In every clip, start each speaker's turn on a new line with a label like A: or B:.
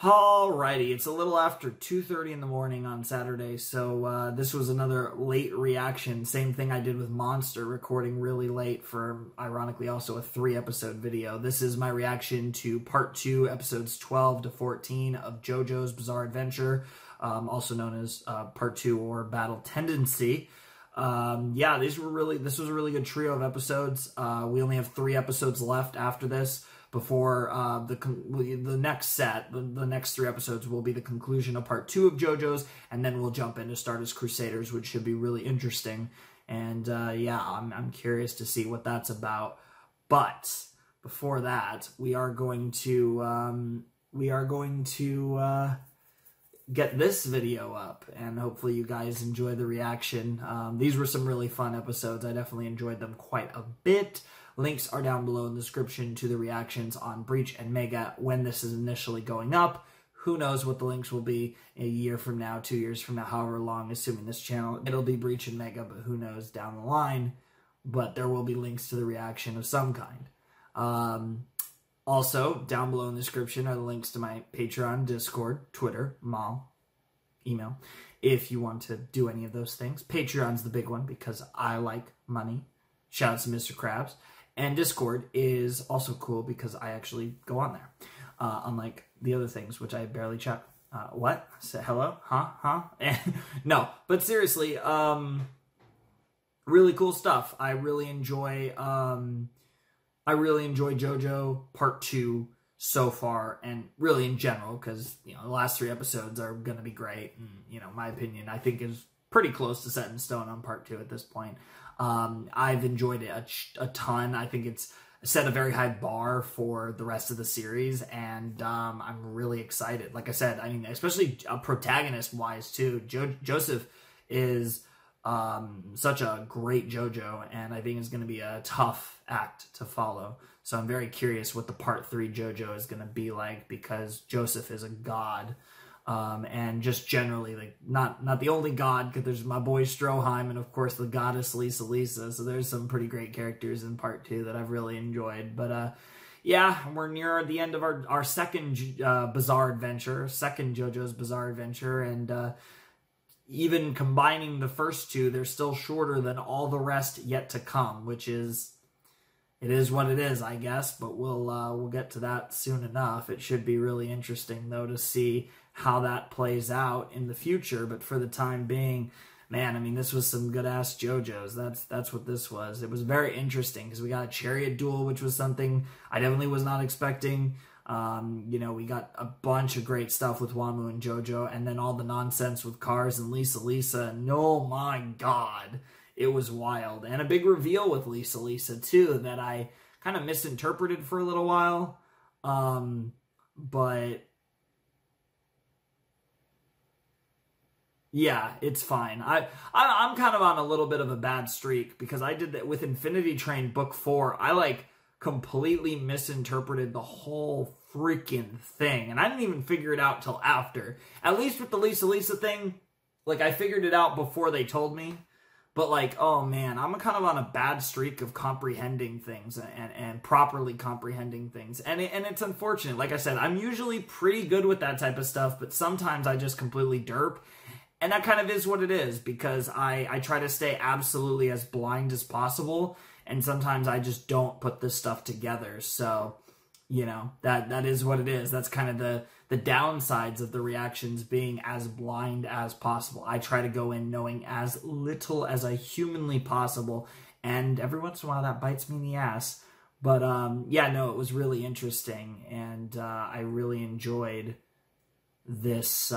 A: Alrighty, it's a little after 2:30 in the morning on Saturday, so this was another late reaction. Same thing I did with Monster, recording really late for, ironically, also a 3-episode video. This is my reaction to Part 2, episodes 12 to 14 of JoJo's Bizarre Adventure, also known as Part 2 or Battle Tendency. Yeah, this was a really good trio of episodes. We only have 3 episodes left after this before the next set. The next 3 episodes will be the conclusion of Part 2 of JoJo's, and then we'll jump into Stardust Crusaders, which should be really interesting. And yeah, I'm curious to see what that's about. But before that, we are going to get this video up, and hopefully you guys enjoy the reaction. These were some really fun episodes. I definitely enjoyed them quite a bit. Links are down below in the description to the reactions on Breach and Mega when this is initially going up. Who knows what the links will be a year from now, 2 years from now, however long, assuming this channel, it'll be Breach and Mega, but who knows down the line. But there will be links to the reaction of some kind. Also, down below in the description are the links to my Patreon, Discord, Twitter, Mall, email, if you want to do any of those things. Patreon's the big one because I like money. Shout out to Mr. Krabs. And Discord is also cool because I actually go on there. Unlike the other things, which I barely check. What? Say hello? Huh? No, but seriously, really cool stuff. I really enjoy JoJo Part 2 so far, and really in general, because, you know, the last 3 episodes are going to be great. And, you know, my opinion, I think, is pretty close to set in stone on Part 2 at this point. I've enjoyed it a ton. I think it's set a very high bar for the rest of the series, and I'm really excited. Like I said, I mean, especially protagonist-wise, too. Joseph is such a great JoJo, and I think it's going to be a tough act to follow. So I'm very curious what the Part 3 JoJo is going to be like, because Joseph is a god. And just generally, like, not the only god, because there's my boy Stroheim, and of course the goddess Lisa. So there's some pretty great characters in Part 2 that I've really enjoyed. But yeah, we're near the end of our second Bizarre Adventure, second JoJo's Bizarre Adventure, and even combining the first 2, they're still shorter than all the rest yet to come, which is, it is what it is, I guess, but we'll get to that soon enough. It should be really interesting, though, to see how that plays out in the future. But for the time being, man, I mean, this was some good-ass JoJo's. That's what this was. It was very interesting, because we got a chariot duel, which was something I definitely was not expecting. You know, we got a bunch of great stuff with Wamuu and JoJo, and then all the nonsense with Cars and Lisa, and oh my god, it was wild. And a big reveal with Lisa, too, that I kind of misinterpreted for a little while. But yeah, it's fine. I'm kind of on a little bit of a bad streak, because I did that with Infinity Train Book 4. I, like, completely misinterpreted the whole freaking thing, and I didn't even figure it out till after. At least with the Lisa thing, like, I figured it out before they told me. But, like, oh man, I'm kind of on a bad streak of comprehending things and properly comprehending things. And it's unfortunate. Like I said, I'm usually pretty good with that type of stuff, but sometimes I just completely derp. And that kind of is what it is, because I try to stay absolutely as blind as possible, and sometimes I just don't put this stuff together. So, you know, that is what it is. That's kind of the downsides of the reactions being as blind as possible. I try to go in knowing as little as I humanly possible, and every once in a while that bites me in the ass. But yeah, no, it was really interesting, and I really enjoyed this.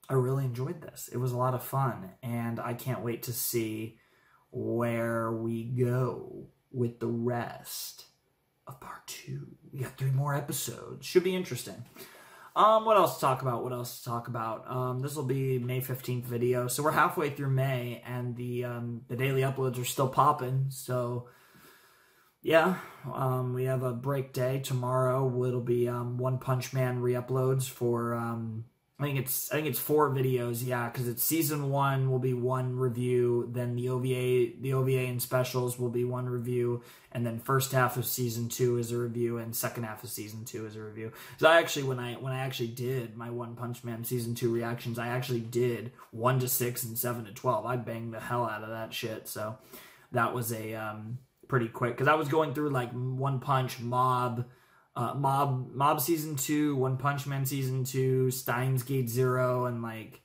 A: I really enjoyed this. It was a lot of fun, and I can't wait to see where we go with the rest of Part 2. We got 3 more episodes. Should be interesting. What else to talk about? This will be May 15th video. So we're halfway through May, and the daily uploads are still popping. So yeah, we have a break day tomorrow. It'll be One Punch Man re-uploads for I think it's 4 videos, yeah, because it's season 1 will be 1 review, then the OVA and specials will be 1 review, and then first half of season 2 is a review, and second half of season 2 is a review. So I actually, when I actually did my One Punch Man season 2 reactions, I actually did 1 to 6 and 7 to 12. I banged the hell out of that shit. So that was a pretty quick, because I was going through like One Punch, Mob season 2, One Punch Man season 2, Steins Gate 0, and like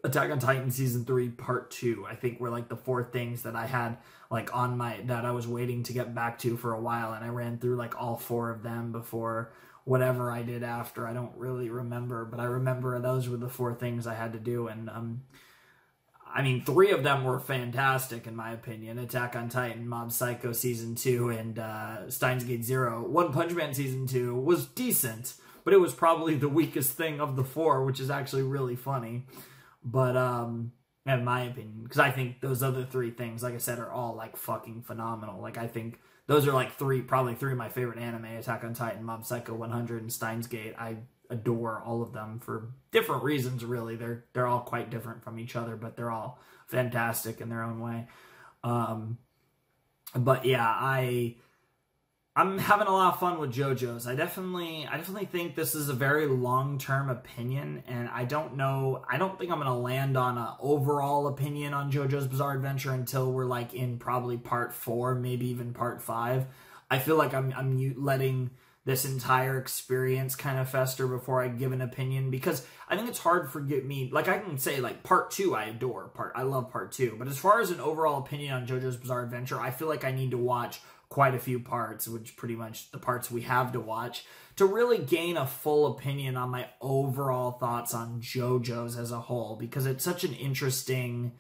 A: Attack on Titan season 3 part 2. I think were like the 4 things that I had like on that I was waiting to get back to for a while, and I ran through like all 4 of them before whatever I did after. I don't really remember, but I remember those were the 4 things I had to do, and I mean, 3 of them were fantastic, in my opinion. Attack on Titan, Mob Psycho Season 2, and Steins Gate 0. One Punch Man Season 2 was decent, but it was probably the weakest thing of the 4, which is actually really funny. But, in my opinion, because I think those other 3 things, like I said, are all, like, fucking phenomenal. Like, I think those are, like, probably 3 of my favorite anime. Attack on Titan, Mob Psycho 100, and Steins Gate. I adore all of them for different reasons, really. They're all quite different from each other, but they're all fantastic in their own way. But yeah, I'm having a lot of fun with JoJo's. I definitely think this is a very long-term opinion, and I don't think I'm gonna land on an overall opinion on JoJo's Bizarre Adventure until we're like in probably part 4, maybe even part 5. I feel like I'm letting this entire experience kind of fester before I give an opinion, because I think it's hard for me, like I can say like part 2 I adore, I love part 2, but as far as an overall opinion on JoJo's Bizarre Adventure, I feel like I need to watch quite a few parts, which pretty much the parts we have to watch, to really gain a full opinion on my overall thoughts on JoJo's as a whole, because it's such an interesting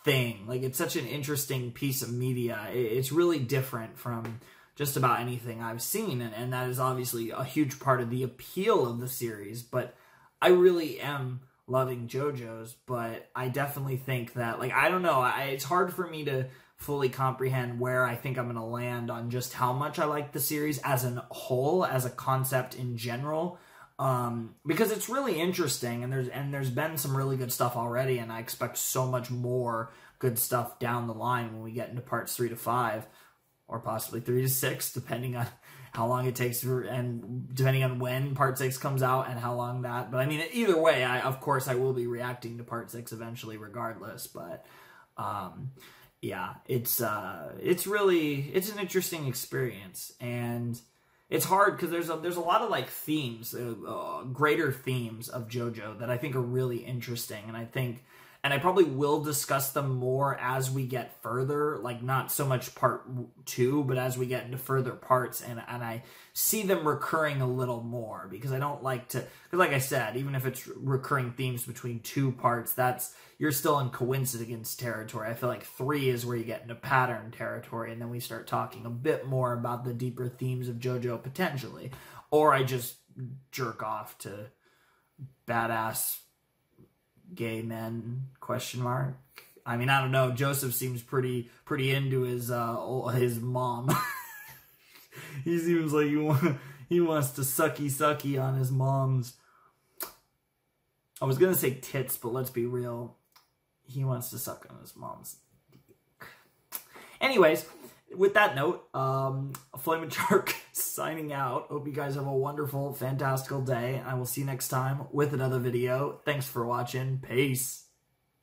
A: thing. Like, it's such an interesting piece of media. It's really different from just about anything I've seen, and that is obviously a huge part of the appeal of the series, but I really am loving JoJo's, but I definitely think that, like, I don't know, it's hard for me to fully comprehend where I think I'm going to land on just how much I like the series as a whole, as a concept in general, because it's really interesting, and there's been some really good stuff already, and I expect so much more good stuff down the line when we get into parts 3 to 5, or possibly 3 to 6, depending on how long it takes, and depending on when part 6 comes out and how long that. But I mean, either way, of course I will be reacting to part 6 eventually, regardless. But yeah, it's an interesting experience, and it's hard because there's a lot of like themes, greater themes of JoJo that I think are really interesting, and I probably will discuss them more as we get further, like not so much part 2, but as we get into further parts, and I see them recurring a little more, because I don't like to, because like I said, even if it's recurring themes between 2 parts, you're still in coincidence territory. I feel like 3 is where you get into pattern territory, and then we start talking a bit more about the deeper themes of JoJo potentially, or I just jerk off to badass gay men, ? I mean, I don't know. Joseph seems pretty into his mom. He seems like he wants to sucky on his mom's. I was gonna say tits, but let's be real. He wants to suck on his mom's. Anyways, with that note, Flamin' Shark signing out. Hope you guys have a wonderful, fantastical day. I will see you next time with another video. Thanks for watching. Peace.